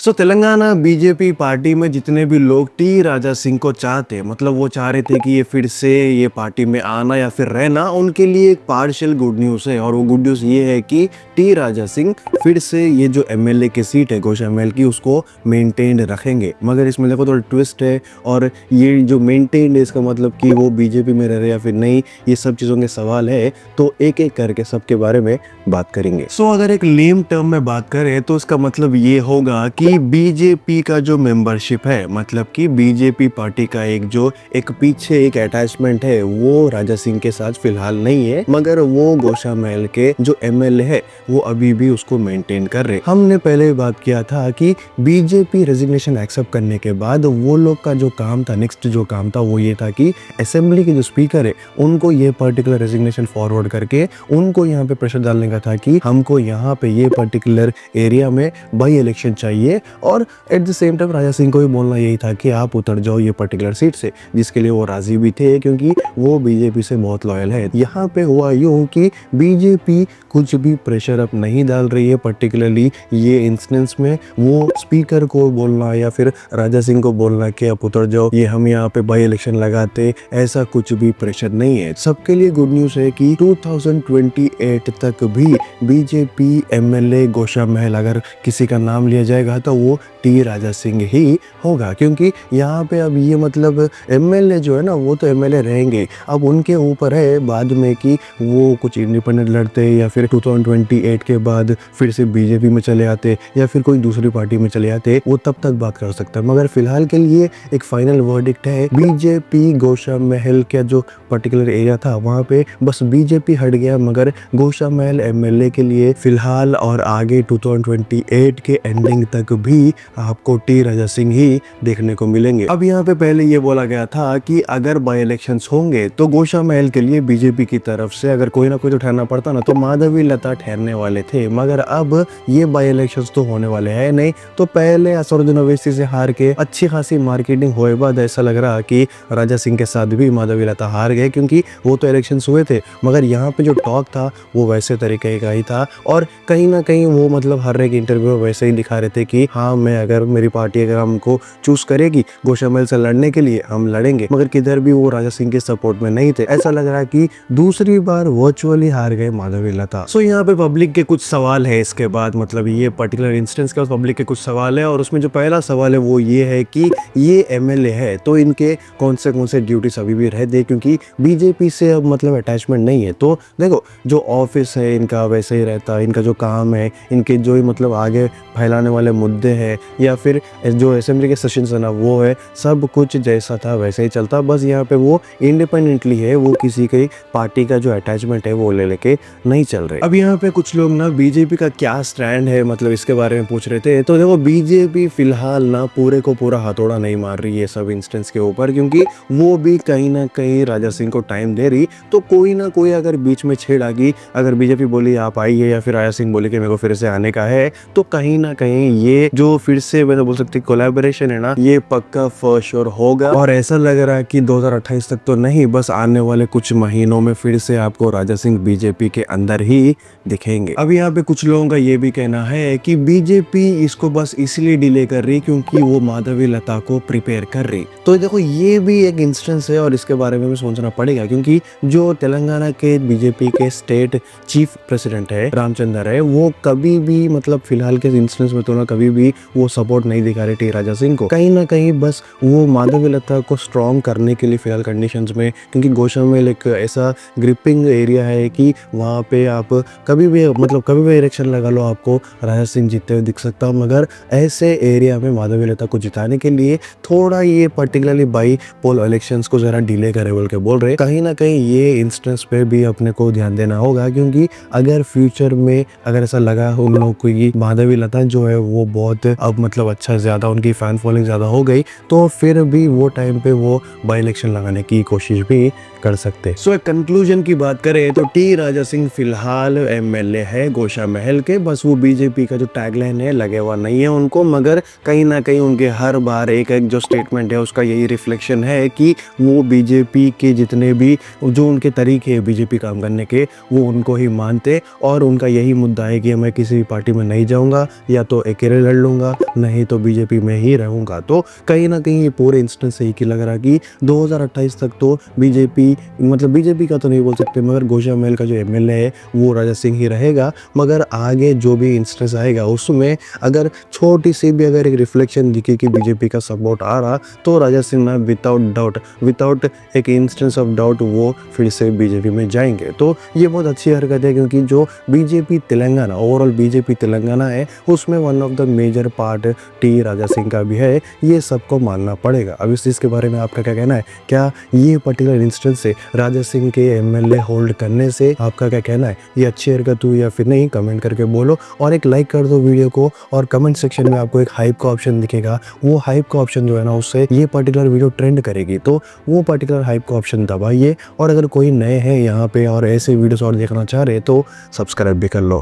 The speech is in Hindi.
तेलंगाना बीजेपी पार्टी में जितने भी लोग टी राजा सिंह को चाहते, मतलब वो चाह रहे थे कि ये फिर से ये पार्टी में आना या फिर रहना, उनके लिए एक पार्शियल गुड न्यूज़ है। और वो गुड न्यूज़ ये है कि टी राजा सिंह फिर से ये जो एमएलए की सीट है घोष एमएल की, उसको मेंटेन रखेंगे। मगर इसमें देखो थोड़ा ट्विस्ट है, और ये जो मेंटेन है इसका मतलब कि वो बीजेपी में रह रहे या फिर नहीं, ये सब चीज़ों के सवाल है। तो एक एक करके सबके बारे में बात करेंगे। अगर एक लेम टर्म में बात करें तो इसका मतलब ये होगा कि बीजेपी का जो मेंबरशिप है, मतलब कि बीजेपी पार्टी का एक पीछे एक अटैचमेंट है, वो राजा सिंह के साथ फिलहाल नहीं है, मगर वो गोशा महल के जो एमएलए है वो अभी भी उसको मेंटेन कर रहे। हमने पहले बात किया था कि बीजेपी रेजिग्नेशन एक्सेप्ट करने के बाद वो लोग का जो काम था, नेक्स्ट जो काम था वो ये था कि असेंबली के जो स्पीकर है उनको ये पर्टिकुलर रेजिग्नेशन फॉरवर्ड करके उनको यहाँ पे प्रेशर डालने का था कि हमको यहाँ पे ये पर्टिकुलर एरिया में बाई इलेक्शन चाहिए। और at the same time Raja Singh को भी बोलना यही था कि आप उतर जाओ ये पर्टिकुलर सीट से, जिसके लिए वो राजी भी थे क्योंकि वो बीजेपी से बहुत लॉयल है। यहाँ पे हुआ यूँ कि बीजेपी कुछ भी प्रेशर अब नहीं डाल रही है, पर्टिकुलरली ये इंस्टेंस में वो स्पीकर को बोलना या फिर राजा सिंह को बोलना कि आप उतर जाओ, ये हम यहाँ पे बाई इलेक्शन लगाते, ऐसा कुछ भी प्रेशर नहीं है। सबके लिए गुड न्यूज़ है कि 2028 तक भी बीजेपी एमएलए गोशा महल अगर किसी का नाम लिया जाएगा तो वो टी राजा सिंह ही होगा, क्योंकि यहाँ पे अब ये मतलब एमएलए जो है ना वो तो एमएलए रहेंगे, अब उनके ऊपर है बाद में कि वो कुछ इंडिपेंडेंट लड़ते या फिर 2028 के बाद फिर से बीजेपी में चले आते या फिर कोई दूसरी पार्टी में चले आते, वो तब तक बात कर सकता है। मगर फिलहाल के लिए एक फाइनल वर्डिक्ट है, बीजेपी गोशा महल का जो पर्टिकुलर एरिया था वहाँ पे बस बीजेपी हट गया, मगर गोशा महल एमएलए के लिए फिलहाल और आगे 2028 के एंडिंग तक भी आपको टी राजा सिंह ही देखने को मिलेंगे। अब यहाँ पे पहले ये बोला गया था कि अगर बाई इलेक्शंस होंगे तो गोशा महल के लिए बीजेपी की तरफ से अगर कोई ना कोई तो ठहरना पड़ता ना, तो माधवी लता ठहरने वाले थे। मगर अब ये बाई इलेक्शंस तो होने वाले हैं नहीं, तो पहले असरुद्दीन ओवैसी से हार के अच्छी खासी मार्केटिंग हुए बाद ऐसा लग रहा कि राजा सिंह के साथ भी माधवी लता हार गए, क्योंकि वो तो इलेक्शंस हुए थे मगर यहाँ पे जो टॉक था वो वैसे तरीके का ही था। और कहीं ना कहीं वो मतलब हर एक इंटरव्यू में वैसे ही दिखा रहे थे कि हाँ, मैं अगर मेरी पार्टी अगर हमको चूज करेगी गोशा महल से लड़ने के लिए हम लड़ेंगे, मगर किधर भी वो राजा सिंह के सपोर्ट में नहीं थे। ऐसा लग रहा कि दूसरी बार वर्चुअली हार गए माधवी लता। यहाँ पे पब्लिक के कुछ सवाल है इसके बाद, मतलब ये पर्टिकुलर इंस्टेंस के बाद पब्लिक के कुछ सवाल है, और उसमें जो पहला सवाल है वो ये है कि ये एमएलए है तो इनके कौन से ड्यूटीज अभी भी रहते, क्योंकि बीजेपी से अब मतलब अटैचमेंट नहीं है। तो देखो जो ऑफिस है इनका वैसे ही रहता है, इनका जो काम है, इनके जो मतलब आगे फैलाने वाले मुद्दे हैं या फिर जो असेंबली के सेशंस है ना, वो है सब कुछ जैसा था वैसे ही चलता। बस यहाँ पे वो इंडिपेंडेंटली है, वो किसी की पार्टी का जो अटैचमेंट है वो ले लेके नहीं चल रहे। अब यहाँ पे कुछ लोग ना बीजेपी का क्या स्टैंड है मतलब इसके बारे में पूछ रहे थे। तो देखो बीजेपी फिलहाल ना पूरे को पूरा हथौड़ा नहीं मार रही है सब इंस्टेंस के ऊपर, क्योंकि वो भी कहीं ना कहीं राजा सिंह को टाइम दे रही। तो कोई ना कोई अगर बीच में छेड़ आ गई, अगर बीजेपी बोली आप आइए या फिर राजा सिंह बोले कि मेरे को फिर से आने का है, तो कहीं ना कहीं ये जो फिर से मैं बोल सकती कोलैबोरेशन है ना, ये पक्का फॉर श्योर होगा। और ऐसा लग रहा है कि 2028 तक तो नहीं, बस आने वाले कुछ महीनों में फिर से आपको राजा सिंह बीजेपी के अंदर ही दिखेंगे। अब यहाँ पे कुछ लोगों का ये भी कहना है कि बीजेपी इसको बस इसलिए डिले कर रही क्योंकि वो माधवी लता को प्रिपेयर कर रही। तो देखो ये भी एक इंस्टेंस है और इसके बारे में भी सोचना पड़ेगा, क्योंकि जो तेलंगाना के बीजेपी के स्टेट चीफ प्रेसिडेंट है रामचंद्र है, वो कभी भी मतलब फिलहाल के इंस्टेंस में तो ना कभी भी वो सपोर्ट नहीं दिखा रहे टी राजा सिंह को। कहीं ना कहीं बस वो माधवी लता को स्ट्रॉन्ग करने के लिए फिलहाल कंडीशंस में, क्योंकि गोशा महल एक ऐसा ग्रिपिंग एरिया है कि वहाँ पे आप कभी भी मतलब कभी भी इलेक्शन लगा लो आपको राजा सिंह जीतते हुए दिख सकता, मगर ऐसे एरिया में माधवी लता को जिताने के लिए थोड़ा ये पर्टिकुलरली बाई पोल इलेक्शंस को जरा डिले करे बोल के बोल रहे। कहीं ना कहीं ये इंस्टेंस पे भी अपने को ध्यान देना होगा, क्योंकि अगर फ्यूचर में अगर ऐसा लगा उन लोग को कि माधवी लता जो है वो बहुत अब मतलब अच्छा ज्यादा उनकी फैन फॉलोइंग ज्यादा हो गई, तो फिर भी वो टाइम पे वो बाई इलेक्शन लगाने की कोशिश भी कर सकते। एक कंक्लूजन की बात करें तो टी राजा सिंह फिलहाल एमएलए है गोशा महल के, बस वो बीजेपी का जो टैगलाइन है लगे हुआ नहीं है उनको, मगर कहीं ना कहीं उनके हर बार एक एक जो स्टेटमेंट है उसका यही रिफ्लेक्शन है कि वो बीजेपी के जितने भी जो उनके तरीके है बीजेपी काम करने के वो उनको ही मानते, और उनका यही मुद्दा है कि मैं किसी भी पार्टी में नहीं जाऊंगा, या तो अकेले लड़ लूँगा, नहीं तो बीजेपी में ही रहूँगा। तो कहीं न कहीं ये पूरे इंस्टेंस से एक ही लग रहा कि 2028 तक तो बीजेपी, मतलब बीजेपी का तो नहीं बोल सकते, मगर गोशामहल का जो एमएलए है वो राजा सिंह ही रहेगा। मगर आगे जो भी इंस्टेंस आएगा उसमें अगर छोटी-सी भी अगर एक रिफ्लेक्शन दिखे कि बीजेपी का सपोर्ट आ रहा, तो राजा सिंह ना विदाउट डाउट, विदाउट एक इंस्टेंस ऑफ डाउट वो फिर से बीजेपी में जाएँगे। तो ये बहुत अच्छी हरकत है, क्योंकि जो BJP Telangana, overall BJP Telangana है, उसमें one of the major part T Raja Singh का भी है, ये सबको मानना पड़ेगा। अब इस चीज़ के बारे में आपका क्या कहना है? क्या ये पर्टिकुलर इंस्टेंस से राजा सिंह के एमएलए होल्ड करने से आपका क्या कहना है? ये अच्छी हरकत हुई या फिर नहीं? कमेंट करके बोलो और एक लाइक कर दो वीडियो को, और कमेंट सेक्शन में आपको एक हाइप का ऑप्शन दिखेगा, वो हाइप का ऑप्शन जो है ना, उससे ये पर्टिकुलर वीडियो ट्रेंड करेगी, तो वो पर्टिकुलर हाइप का ऑप्शन दबाइए। और अगर कोई नए हैं यहाँ पे और ऐसे वीडियोस और देखना चाह रहे तो सब्सक्राइब भी कर लो।